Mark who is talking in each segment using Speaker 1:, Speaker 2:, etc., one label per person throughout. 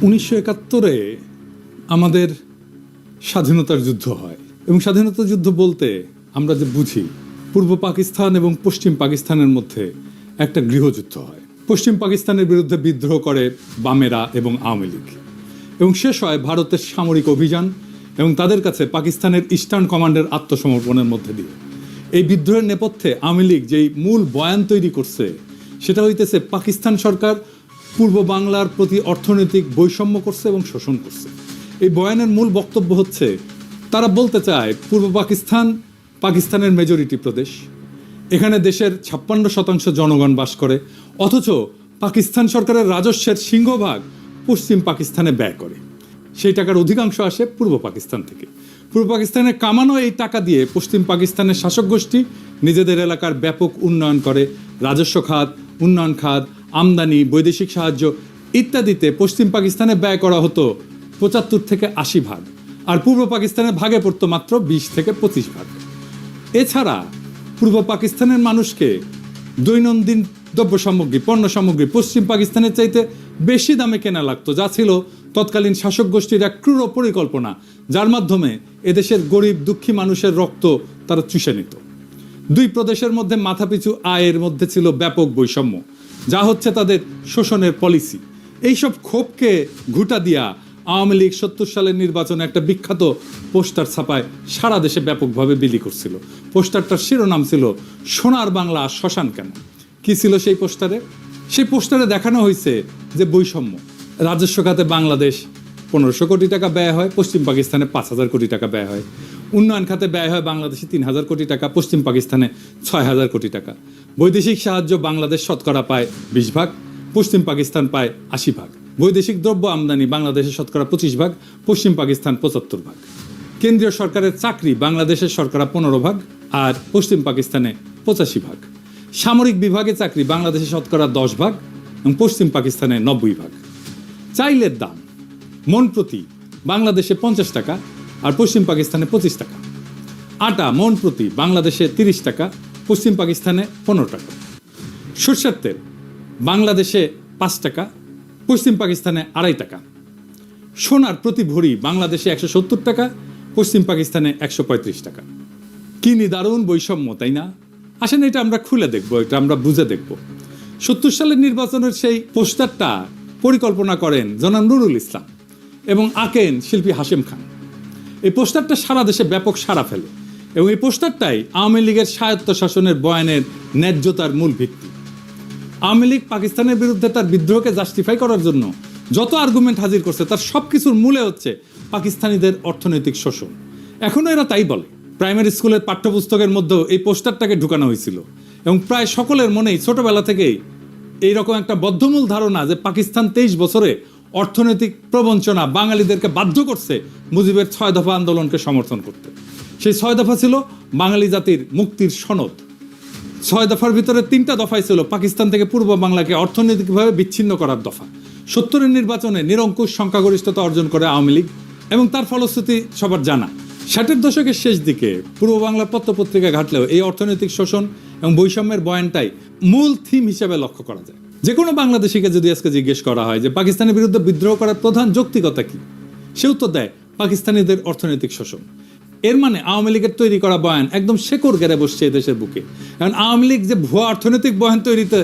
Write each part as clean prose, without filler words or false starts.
Speaker 1: 1971-এ আমাদের স্বাধীনতার যুদ্ধ হয় এবং স্বাধীনতা যুদ্ধ বলতে আমরা যে বুঝি পূর্ব পাকিস্তান এবং পশ্চিম পাকিস্তানের মধ্যে একটা গৃহযুদ্ধ হয়। পশ্চিম পাকিস্তানের বিরুদ্ধে বিদ্রোহ করে বামেরা এবং আওয়ামী লীগ এবং শেষ হয় ভারতের সামরিক অভিযান এবং তাদের কাছে পাকিস্তানের ইস্টার্ন কমান্ডের আত্মসমর্পণের মধ্যে দিয়ে। এই বিদ্রোহের নেপথ্যে আওয়ামী লীগ যেই মূল বয়ান তৈরি করছে সেটা হইতেছে পাকিস্তান সরকার পূর্ব বাংলার প্রতি অর্থনৈতিক বৈষম্য করছে এবং শোষণ করছে। এই বয়ানের মূল বক্তব্য হচ্ছে তারা বলতে চায় পূর্ব পাকিস্তান পাকিস্তানের মেজরিটি প্রদেশ, এখানে দেশের 56% জনগণ বাস করে, অথচ পাকিস্তান সরকারের রাজস্বের সিংহভাগ পশ্চিম পাকিস্তানে ব্যয় করে। সেই টাকার অধিকাংশ আসে পূর্ব পাকিস্তান থেকে। পূর্ব পাকিস্তানে কামানো এই টাকা দিয়ে পশ্চিম পাকিস্তানের শাসক গোষ্ঠী নিজেদের এলাকার ব্যাপক উন্নয়ন করে। রাজস্ব খাত, উন্নয়ন খাত, আমদানি, বৈদেশিক সাহায্য ইত্যাদিতে পশ্চিম পাকিস্তানে ব্যয় করা হতো 75 থেকে 80 ভাগ, আর পূর্ব পাকিস্তানের ভাগে পড়তো মাত্র 20 থেকে 25 ভাগ। এছাড়া পূর্ব পাকিস্তানের মানুষকে দৈনন্দিন দ্রব্য সামগ্রী, পণ্য সামগ্রী পশ্চিম পাকিস্তানের চাইতে বেশি দামে কেনা লাগতো, যা ছিল তৎকালীন শাসক গোষ্ঠীর এক ক্রূর পরিকল্পনা, যার মাধ্যমে এদেশের গরিব দুঃখী মানুষের রক্ত তারা চুষে নিত। দুই প্রদেশের মধ্যে মাথাপিছু আয়ের মধ্যে ছিল ব্যাপক বৈষম্য, যা হচ্ছে তাদের শোষণের পলিসি। এইসব ক্ষোভকে ঘুঁটা দিয়া আওয়ামী লীগ 70 সালের নির্বাচনে একটা বিখ্যাত পোস্টার ছাপায় সারা দেশে ব্যাপকভাবে বিলি করছিল। পোস্টারটার শিরোনাম ছিল সোনার বাংলা শ্মশান কেন। কি ছিল সেই পোস্টারে? সেই পোস্টারে দেখানো হয়েছে যে বৈষম্য। রাজস্ব খাতে বাংলাদেশ 1500 কোটি টাকা ব্যয় হয়, পশ্চিম পাকিস্তানে 5000 কোটি টাকা ব্যয় হয়। উন্নয়ন খাতে ব্যয় হয় বাংলাদেশে 3000 কোটি টাকা, পশ্চিম পাকিস্তানে 6000 কোটি টাকা। বৈদেশিক সাহায্য বাংলাদেশ শতকরা পায় 20 ভাগ, পশ্চিম পাকিস্তান পায় 80 ভাগ। বৈদেশিক দ্রব্য আমদানি বাংলাদেশে শতকরা 25 ভাগ, পশ্চিম পাকিস্তান 75 ভাগ। কেন্দ্রীয় সরকারের চাকরি বাংলাদেশের শতকরা 15 ভাগ আর পশ্চিম পাকিস্তানে 85 ভাগ। সামরিক বিভাগে চাকরি বাংলাদেশে শতকরা 10 ভাগ এবং পশ্চিম পাকিস্তানে 90 ভাগ। চাইলের দাম মন প্রতি বাংলাদেশে 50 টাকা আর পশ্চিম পাকিস্তানে 25 টাকা। আটা মন প্রতি বাংলাদেশে 30 টাকা, পশ্চিম পাকিস্তানে 15 টাকা। সরষের তেল বাংলাদেশে 5 টাকা, পশ্চিম পাকিস্তানে 2.5 টাকা। সোনার প্রতি ভরি বাংলাদেশে 170 টাকা, পশ্চিম পাকিস্তানে 135 টাকা। কি নিদারুণ বৈষম্য, তাই না? আসেন এটা আমরা খুলে দেখব, এটা আমরা বুঝে দেখব। 70 সালের নির্বাচনের সেই পোস্টারটা পরিকল্পনা করেন জনাব নুরুল ইসলাম এবং আঁকেন শিল্পী হাশেম খান। এই পোস্টারটা সারা দেশে ব্যাপক সাড়া ফেলে এবং এই পোস্টারটাই আওয়ামী লীগের স্বায়ত্তশাসনের বয়ানের ন্যায্যতার মূল ভিত্তি। আওয়ামী লীগ পাকিস্তানের বিরুদ্ধে তার বিদ্রোহকে জাস্টিফাই করার জন্য যত আর্গুমেন্ট হাজির করছে তার সব কিছুর মূলে হচ্ছে পাকিস্তানিদের অর্থনৈতিক শোষণ। এখনও এরা তাই বলে। প্রাইমারি স্কুলের পাঠ্যপুস্তকের মধ্যেও এই পোস্টারটাকে ঢুকানো হয়েছিল এবং প্রায় সকলের মনেই ছোটবেলা থেকেই এইরকম একটা বদ্ধমূল ধারণা যে পাকিস্তান 23 বছরে অর্থনৈতিক প্রবঞ্চনা বাঙালিদেরকে বাধ্য করছে মুজিবের 6 দফা আন্দোলনকে সমর্থন করতে। সেই 6 দফা ছিল বাঙালি জাতির মুক্তির সনদ। 6 দফার ভিতরে 3টা দফাই ছিল পাকিস্তান থেকে পূর্ব বাংলাকে অর্থনৈতিকভাবে বিচ্ছিন্ন করার দফা। 70-এর নির্বাচনে নিরঙ্কুশ সংখ্যাগরিষ্ঠতা অর্জন করে আওয়ামী লীগ এবং তার ফলশ্রুতি সবার জানা। 60-এর দশকের শেষ দিকে পূর্ব বাংলার পত্রপত্রিকা ঘাটলেও এই অর্থনৈতিক শোষণ এবং বৈষম্যের বয়ানটাই মূল থিম হিসেবে লক্ষ্য করা যায়। যে কোনো বাংলাদেশিকে যদি আজকে জিজ্ঞেস করা হয় যে পাকিস্তানের বিরুদ্ধে বিদ্রোহ করার প্রধান যৌক্তিকতা কি, সে উত্তর দেয় পাকিস্তানিদের অর্থনৈতিক শোষণ। এর মানে আওয়ামী লীগের তৈরি করা বয়ান একদম শেকড় গেড়ে বসছে এদেশের বুকে। কারণ আওয়ামী লীগ যে ভুয়া অর্থনৈতিক বয়ান তৈরিতে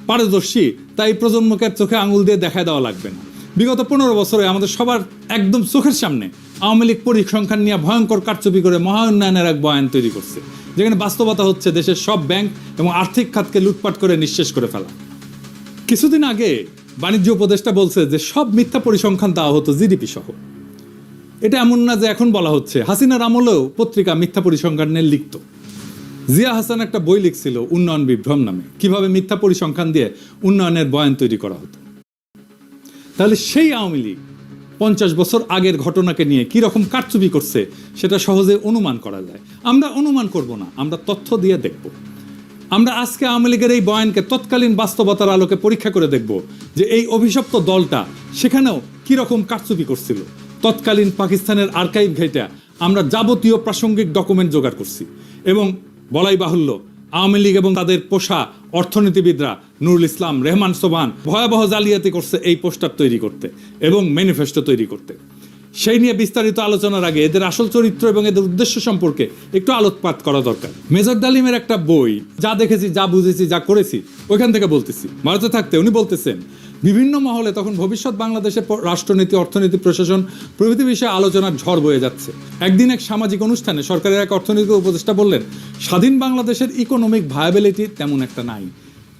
Speaker 1: পারদর্শী তাই প্রজন্মকে চোখে আঙুল দিয়ে দেখায় দেওয়া লাগবে না। বিগত 15 বছরে আমাদের সবার একদম চোখের সামনে আওয়ামী লীগ পরিসংখ্যান নিয়ে ভয়ঙ্কর কারচুপি করে মহা উন্নয়নের এক বয়ান তৈরি করছে, যেখানে বাস্তবতা হচ্ছে দেশের সব ব্যাংক এবং আর্থিক খাতকে লুটপাট করে নিঃশেষ করে ফেলা। কিছুদিন আগে বাণিজ্য উপদেষ্টা বলছে যে সব মিথ্যা পরিসংখ্যান দেওয়া হতো জিডিপি সহ। এটা এমন না যে এখন বলা হচ্ছে, হাসিনার আমলেও পত্রিকা মিথ্যা পরিসংখ্যান নিয়ে লিখত। জিয়া হাসান একটা বই লিখছিল উন্নয়ন বিভ্রম নামে, কিভাবে মিথ্যা পরিসংখ্যান দিয়ে উন্নয়নের বয়ান তৈরি করা হতো। তাহলে সেই আওয়ামী লীগ 50 বছর আগের ঘটনাকে নিয়ে কি রকম কারচুপি করছে সেটা সহজে অনুমান করা যায়। আমরা অনুমান করব না, আমরা তথ্য দিয়ে দেখব। আমরা আজকে আওয়ামী লীগের এই বয়ানকে তৎকালীন বাস্তবতার আলোকে পরীক্ষা করে দেখব যে এই অভিশপ্ত দলটা সেখানেও কি রকম কারচুপি করছিল। তৎকালীন পাকিস্তানের আর্কাইভ ঘেঁটে আমরা যাবতীয় প্রাসঙ্গিক ডকুমেন্ট জোগাড় করছি এবং বলাই বাহুল্য আওয়ামী লীগ এবং তাদের পোষা অর্থনীতিবিদরা নুরুল ইসলাম, রেহমান সোবহান ভয়াবহ জালিয়াতি করছে এই পোস্টার তৈরি করতে এবং ম্যানিফেস্টো তৈরি করতে। সেই নিয়ে বিস্তারিত আলোচনার আগে এদের আসল চরিত্র এবং এদের উদ্দেশ্য সম্পর্কে একটু আলোকপাত করা দরকার। মেজর ডালিমের একটা বই, যা দেখেছি, যা বুঝেছি, যা করেছি, ওইখান থেকে বলতেছি। ভারতে থাকতে উনি বলতেছেন, বিভিন্ন মহলে তখন ভবিষ্যৎ বাংলাদেশের রাষ্ট্রনীতি, অর্থনীতি, প্রশাসন প্রভৃতি বিষয়ে আলোচনার ঝড় বয়ে যাচ্ছে। একদিন এক সামাজিক অনুষ্ঠানে সরকারের এক অর্থনৈতিক উপদেষ্টা বললেন, স্বাধীন বাংলাদেশের ইকোনমিক ভায়াবিলিটি তেমন একটা নাই,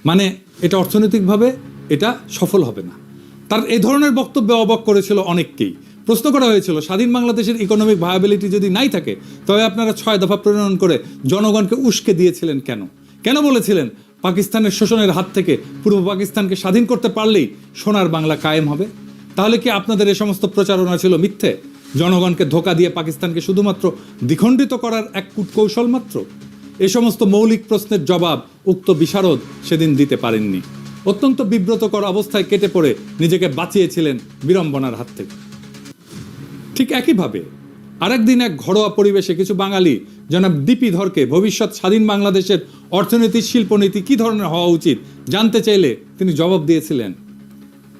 Speaker 1: মানে এটা অর্থনৈতিকভাবে এটা সফল হবে না। তার এই ধরনের বক্তব্যে অবাক করেছিল অনেককেই। প্রশ্ন করা হয়েছিল, স্বাধীন বাংলাদেশের ইকোনমিক ভায়াবিলিটি যদি নাই থাকে, তবে আপনারা 6 দফা প্রণয়ন করে জনগণকে উস্কে দিয়েছিলেন কেন? কেন বলেছিলেন পাকিস্তানের শোষণের হাত থেকে পূর্ব পাকিস্তানকে স্বাধীন করতে পারলেই সোনার বাংলা কায়েম হবে? তাহলে কি আপনাদের এই সমস্ত প্রচারণা ছিল মিথ্যে? জনগণকে ধোঁকা দিয়ে পাকিস্তানকে শুধুমাত্র দ্বিখণ্ডিত করার এক কূটকৌশল মাত্র? এই সমস্ত মৌলিক প্রশ্নের জবাব উক্ত বিশারদ সেদিন দিতে পারেননি। অত্যন্ত বিব্রতকর অবস্থায় কেটে পড়ে নিজেকে বাঁচিয়েছিলেন বিড়ম্বনার হাত থেকে। ঠিক একইভাবে আরেকদিন এক ঘরোয়া পরিবেশে কিছু বাঙালি জনাব ডিপি ধরকে ভবিষ্যৎ স্বাধীন বাংলাদেশের অর্থনীতি, শিল্পনীতি কী ধরনের হওয়া উচিত জানতে চাইলে তিনি জবাব দিয়েছিলেন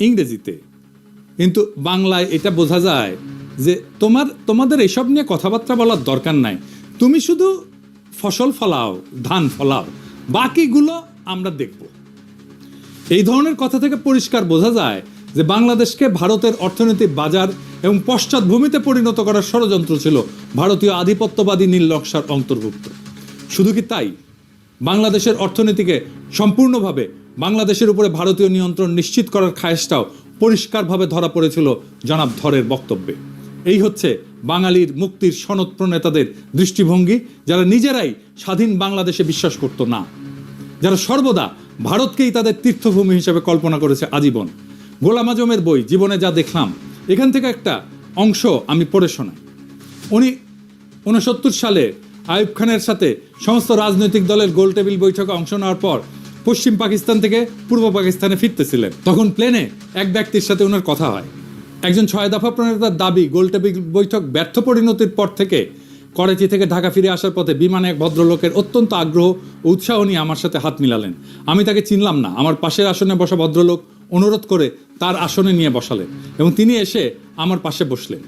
Speaker 1: ইংরেজিতে। কিন্তু বাংলায় এটা বোঝা যায় যে তোমাদের এসব নিয়ে কথাবার্তা বলার দরকার নাই, তুমি শুধু ফসল ফলাও, ধান ফলাও, বাকিগুলো আমরা দেখব। এই ধরনের কথা থেকে পরিষ্কার বোঝা যায় যে বাংলাদেশকে ভারতের অর্থনৈতিক বাজার এবং পশ্চাৎভূমিতে পরিণত করার ষড়যন্ত্র ছিল ভারতীয় আধিপত্যবাদী নীল নকশার অন্তর্ভুক্ত। শুধু কি তাই, বাংলাদেশের অর্থনীতিকে সম্পূর্ণভাবে বাংলাদেশের উপরে ভারতীয় নিয়ন্ত্রণ নিশ্চিত করার খায়েশটাও পরিষ্কারভাবে ধরা পড়েছিল জনাব ধরের বক্তব্যে। এই হচ্ছে বাঙালির মুক্তির সনদ প্রণেতাদের দৃষ্টিভঙ্গি, যারা নিজেরাই স্বাধীন বাংলাদেশে বিশ্বাস করত না, যারা সর্বদা ভারতকেই তাদের তীর্থভূমি হিসেবে কল্পনা করেছে আজীবন। গোলাম আজমের বই জীবনে যা দেখলাম, এখান থেকে একটা অংশ আমি পড়ে শোনাই। উনি 69 সালে আইয়ুব খানের সাথে সমস্ত রাজনৈতিক দলের গোলটেবিল বৈঠকে অংশ নেওয়ার পর পশ্চিম পাকিস্তান থেকে পূর্ব পাকিস্তানে ফিরতেছিলেন। তখন প্লেনে এক ব্যক্তির সাথে ওনার কথা হয়। একজন 6 দফা প্রণেতার দাবি, গোলটেবিল বৈঠক ব্যর্থ পরিণতির পর থেকে করাচি থেকে ঢাকা ফিরে আসার পথে বিমানে এক ভদ্রলোকের অত্যন্ত আগ্রহ ও উৎসাহ নিয়ে আমার সাথে হাত মিলালেন। আমি তাকে চিনলাম না। আমার পাশের আসনে বসা ভদ্রলোক অনুরোধ করে তার আসনে নিয়ে বসালেন এবং তিনি এসে আমার পাশে বসলেন।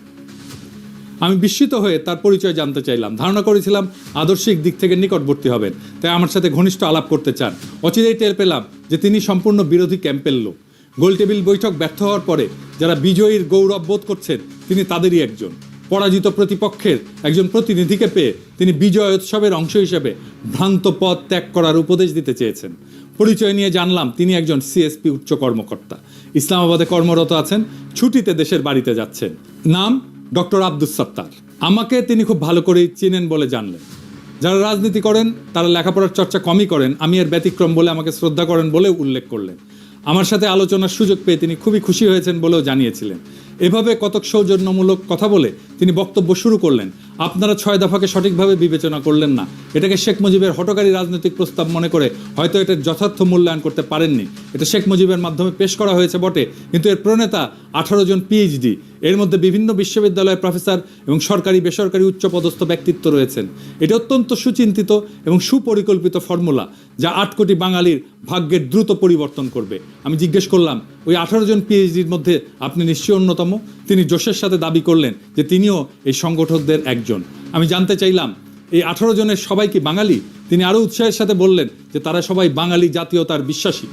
Speaker 1: আমি বিস্মিত হয়ে তার পরিচয় জানতে চাইলাম। ধারণা করেছিলাম আদর্শিক দিক থেকে নিকটবর্তী হবেন, তাই আমার সাথে ঘনিষ্ঠ আলাপ করতে চান। অচিরেই টের পেলাম যে তিনি সম্পূর্ণ বিরোধী ক্যাম্পের লোক। গোলটেবিল বৈঠক ব্যর্থ হওয়ার পরে যারা বিজয়ীর গৌরব বোধ করছেন, তিনি তাদেরই একজন। পরাজিত প্রতিপক্ষের একজন প্রতিনিধিকে পেয়ে তিনি বিজয় উৎসবের অংশ হিসেবে ভ্রান্ত পথ ত্যাগ করার উপদেশ দিতে চেয়েছেন। পরিচয় নিয়ে জানলাম তিনি একজন সিএসপি উচ্চ কর্মকর্তা, ইসলামাবাদে কর্মরত আছেন, ছুটিতে দেশের বাড়িতে যাচ্ছেন। নাম ডক্টর আব্দুস সাত্তার। আমাকে তিনি খুব ভালো করেই চেনেন বলে জানলেন। যারা রাজনীতি করেন তারা লেখাপড়ার চর্চা কমই করেন, আমি এর ব্যতিক্রম বলে আমাকে শ্রদ্ধা করেন বলেও উল্লেখ করলেন। আমার সাথে আলোচনার সুযোগ পেয়ে তিনি খুবই খুশি হয়েছেন বলেও জানিয়েছিলেন। এভাবে কতক সৌজন্যমূলক কথা বলে তিনি বক্তব্য শুরু করলেন। আপনারা 6 দফাকে সঠিকভাবে বিবেচনা করলেন না, এটাকে শেখ মুজিবের হঠকারী রাজনৈতিক প্রস্তাব মনে করে হয়তো এটার যথার্থ মূল্যায়ন করতে পারেননি। এটা শেখ মুজিবের মাধ্যমে পেশ করা হয়েছে বটে, কিন্তু এর প্রণেতা 18 জন পিএইচডি, এর মধ্যে বিভিন্ন বিশ্ববিদ্যালয়ের প্রফেসর এবং সরকারি বেসরকারি উচ্চপদস্থ ব্যক্তিত্ব রয়েছেন। এটা অত্যন্ত সুচিন্তিত এবং সুপরিকল্পিত ফর্মুলা, যা 8 কোটি বাঙালির ভাগ্যের দ্রুত পরিবর্তন করবে। আমি জিজ্ঞেস করলাম, ওই 18 জন পিএইচডির মধ্যে আপনি নিশ্চয়ই অন্যতম? তিনি জোশের সাথে দাবি করলেন যে তিনিও এই সংগঠকদের একজন। আমি জানতে চাইলাম, এই 18 জনের সবাই কি বাঙালি? তিনি আরও উৎসাহের সাথে বললেন যে তারা সবাই বাঙালি জাতীয়তার বিশ্বাসী।